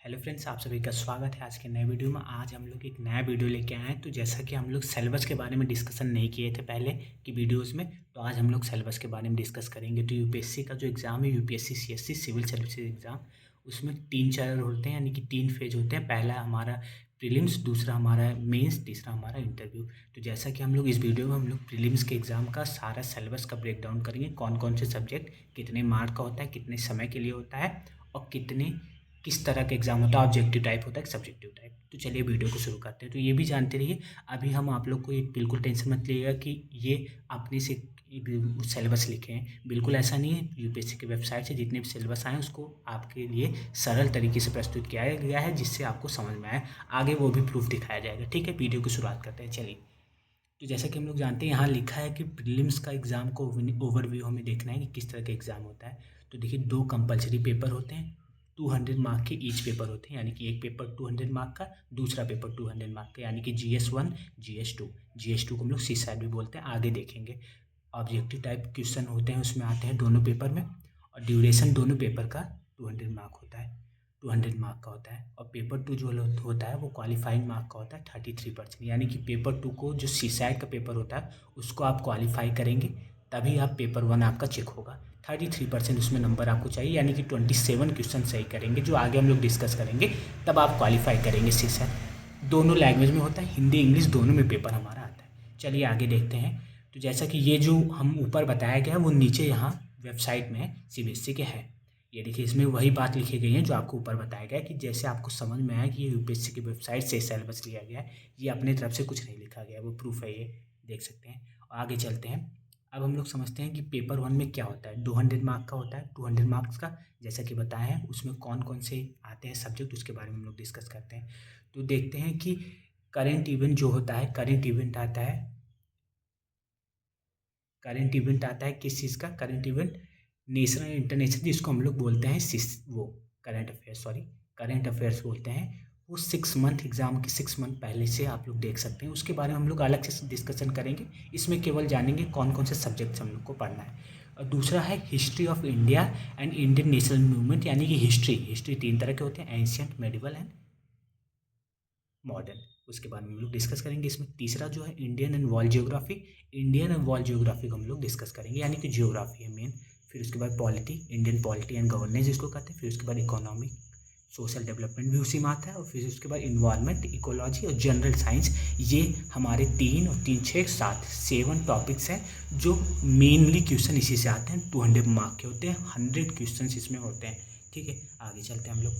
Hello friends, आप सभी का स्वागत है आज के नए वीडियो में। आज हम लोग एक नया वीडियो लेके आए हैं। तो जैसा कि हम लोग सिलेबस के बारे में डिस्कशन नहीं किए थे पहले की वीडियोस में, तो आज हम लोग सिलेबस के बारे में डिस्कस करेंगे। तो यूपीएससी का जो एग्ज़ाम है, UPSC CSC civil services exam, उसमें 3 चरण होते हैं, यानी कि 3 फेज होते हैं। पहला हमारा प्रीलिम्स, दूसरा हमारा मेंस, तीसरा हमारा इंटरव्यू। तो जैसा कि हम लोग इस वीडियो में हम लोग प्रीलिम्स के एग्ज़ाम का सारा सिलेबस का ब्रेक डाउन करेंगे। कौन कौन से सब्जेक्ट कितने मार्क का होता है, कितने समय के लिए होता है, और किस तरह का एग्जाम होता है, ऑब्जेक्टिव टाइप होता है, सब्जेक्टिव टाइप। तो चलिए वीडियो को शुरू करते हैं। तो ये भी जानते रहिए, अभी हम आप लोग को ये बिल्कुल टेंशन मत लीजिएगा कि ये अपने से सिलेबस लिखे हैं, बिल्कुल ऐसा नहीं है। यूपीएससी की वेबसाइट से जितने भी सिलेबस आए उसको आपके लिए सरल तरीके से प्रस्तुत किया गया है, जिससे आपको समझ में आए। आगे वो भी प्रूफ दिखाया जाएगा। ठीक है, वीडियो की शुरुआत करते हैं। चलिए, तो जैसा कि हम लोग जानते हैं, यहाँ लिखा है कि प्रीलिम्स का एग्ज़ाम को ओवरव्यू हमें देखना है कि किस तरह का एग्ज़ाम होता है। तो देखिए, 2 कंपलसरी पेपर होते हैं, 200 मार्क के ईच पेपर होते हैं, यानी कि एक पेपर 200 मार्क का, दूसरा पेपर 200 मार्क का, यानी कि GS1 GS2। GS2 को हम लोग सी सैट भी बोलते हैं, आगे देखेंगे। ऑब्जेक्टिव टाइप क्वेश्चन होते हैं, उसमें आते हैं दोनों पेपर में, और ड्यूरेशन दोनों पेपर का 200 मार्क होता है, 200 मार्क का होता है। और पेपर 2 जो होता है वो क्वालिफाइंग मार्क का होता है, 33%। यानी कि पेपर 2 को जो सी सैट का पेपर होता है उसको आप क्वालिफाई करेंगे, तभी आप पेपर 1 आपका चेक होगा। 33% उसमें नंबर आपको चाहिए, यानी कि 27 क्वेश्चन सही करेंगे, जो आगे हम लोग डिस्कस करेंगे, तब आप क्वालिफाई करेंगे सी सैट। दोनों लैंग्वेज में होता है, हिंदी इंग्लिश दोनों में पेपर हमारा आता है। चलिए आगे देखते हैं। तो जैसा कि ये जो हम ऊपर बताया गया है वो नीचे यहाँ वेबसाइट में सीबीएसई के है। ये देखिए, इसमें वही बात लिखी गई है जो आपको ऊपर बताया गया है, कि जैसे आपको समझ में आया कि ये यूपीएससी की वेबसाइट से सिलेबस लिया गया है, ये अपने तरफ से कुछ नहीं लिखा गया है, वो प्रूफ है, ये देख सकते हैं। और आगे चलते हैं। अब हम लोग समझते हैं कि पेपर 1 में क्या होता है। 200 मार्क का होता है, 200 मार्क्स का जैसा कि बताया है। उसमें कौन कौन से आते हैं सब्जेक्ट, उसके बारे में हम लोग डिस्कस करते हैं। तो देखते हैं कि करेंट इवेंट जो होता है, करेंट इवेंट आता है, करंट इवेंट आता है किस चीज़ का, करंट इवेंट नेशनल इंटरनेशनल, जिसको हम लोग बोलते हैं वो current affairs, sorry current affairs बोलते हैं। वो 6 मंथ एग्जाम के 6 मंथ पहले से आप लोग देख सकते हैं। उसके बारे में हम लोग अलग से डिस्कशन करेंगे। इसमें केवल जानेंगे कौन कौन से सब्जेक्ट्स हम लोग को पढ़ना है। और दूसरा है history of India and Indian national movement, यानी कि हिस्ट्री 3 तरह के होते हैं, एंशियंट, मेडिवल एंड मॉडर्न। उसके बारे में हम लोग डिस्कस करेंगे। इसमें तीसरा जो है Indian and world geography, Indian and world geography को हम लोग डिस्कस करेंगे, यानी कि जियोग्राफी है मेन। फिर उसके बाद polity, Indian polity and governance जिसको कहते हैं। फिर उसके बाद इकोनॉमिक, सोशल डेवलपमेंट भी उसी में आता है। और फिर उसके बाद इन्वायरमेंट, इकोलॉजी और जनरल साइंस। ये हमारे 3 और 3 6 7 7 टॉपिक्स हैं, जो मेनली क्वेश्चन इसी से आते हैं। 200 मार्क के होते हैं, 100 क्वेश्चन इसमें होते हैं। ठीक है, आगे चलते हैं हम लोग।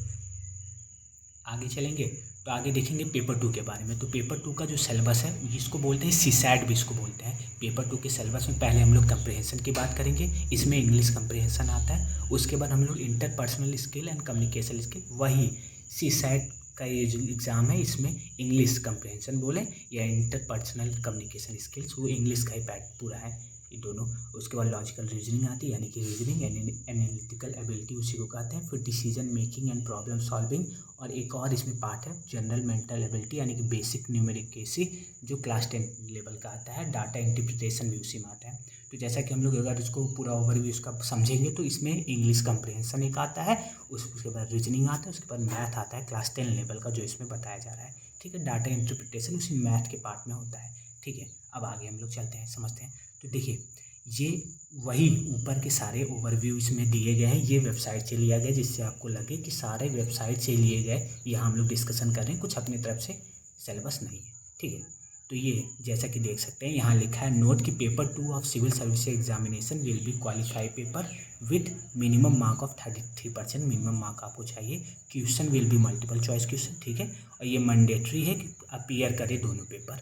आगे चलेंगे तो आगे देखेंगे पेपर 2 के बारे में। तो पेपर 2 का जो सिलेबस है, इसको बोलते हैं सी सैट भी इसको बोलते हैं। पेपर 2 के सिलेबस में पहले हम लोग कंप्रिहेंशन की बात करेंगे, इसमें इंग्लिश कंप्रिहेंशन आता है। उसके बाद हम लोग interpersonal skill and communication skill, वही सी सैट का ये जो एग्ज़ाम है, इसमें इंग्लिश कंप्रिहेंशन बोले या इंटरपर्सनल कम्युनिकेशन स्किल्स, वो इंग्लिश का ही पैट पूरा है ये दोनों। उसके बाद लॉजिकल रीजनिंग आती है, यानी कि रीजनिंग एनालिटिकल एबिलिटी उसी को कहते हैं। फिर decision making and problem solving, और एक और इसमें पार्ट है जनरल मेंटल एबिलिटी, यानी कि बेसिक न्यूमेरिकेसी, जो क्लास 10 लेवल का आता है। डाटा इंटरप्रिटेशन भी उसी में आता है। तो जैसा कि हम लोग अगर इसको पूरा ओवरव्यू इसका समझेंगे, तो इसमें इंग्लिश कंप्रिहेंशन एक आता है, उसके बाद रीजनिंग आता है, उसके बाद मैथ आता है क्लास 10 लेवल का, जो इसमें बताया जा रहा है। ठीक है, डाटा इंटरप्रिटेशन उसी मैथ के पार्ट में होता है। ठीक है, अब आगे हम लोग चलते हैं, समझते हैं। तो देखिए, ये वही ऊपर के सारे ओवरव्यू इसमें दिए गए हैं, ये वेबसाइट से लिया गया, जिससे आपको लगे कि सारे वेबसाइट से लिए गए। यहाँ हम लोग डिस्कशन कर रहे हैं, कुछ अपनी तरफ से सिलेबस नहीं है। ठीक है, तो ये जैसा कि देख सकते हैं, यहाँ लिखा है नोट कि paper 2 of civil service examination will be qualify paper with minimum mark of 33%। Minimum mark आपको चाहिए। Question will be multiple choice question. ठीक है, और ये मैंडेटरी है कि अपीयर करे दोनों पेपर,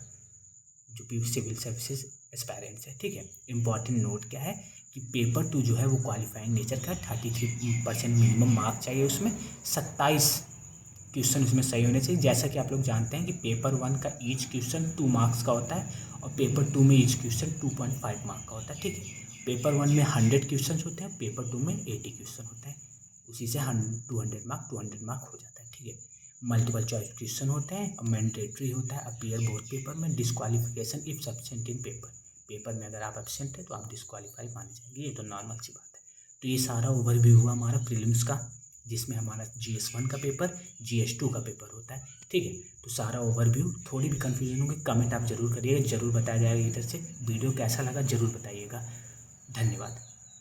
जो भी सिविल सर्विसेज एस्पायरेंट्स है। ठीक है, इंपॉर्टेंट नोट क्या है कि पेपर 2 जो है वो क्वालिफाइंग नेचर का, 33% मिनिमम मार्क चाहिए उसमें, 27 क्वेश्चन उसमें सही होने चाहिए। जैसा कि आप लोग जानते हैं कि पेपर 1 का ईच क्वेश्चन 2 मार्क्स का होता है, और पेपर 2 में ईच क्वेश्चन 2.5 मार्क का होता है। ठीक है, पेपर 1 में 100 क्वेश्चन होते हैं, पेपर 2 में 80 क्वेश्चन होते हैं। उसी से 200 मार्क हो जाता है। ठीक है, मल्टीपल चॉइस क्वेश्चन होते हैं, और मैंडेटरी होता है अपीयर बोथ पेपर में। डिस्क्वालिफिकेशन इफ सब्सेंट इन पेपर में अगर आप एब्सेंट है तो आप डिस्क्वालीफाई माने जाएंगे, ये तो नॉर्मल सी बात है। तो ये सारा ओवरव्यू हुआ हमारा प्रीलिम्स का। जिसमें हमारा GS1 का पेपर, GS2 का पेपर होता है। ठीक है, तो सारा ओवरव्यू, थोड़ी भी कन्फ्यूजन होगी कमेंट आप ज़रूर करिएगा, ज़रूर बताया जाएगा इधर से। वीडियो कैसा लगा ज़रूर बताइएगा। धन्यवाद।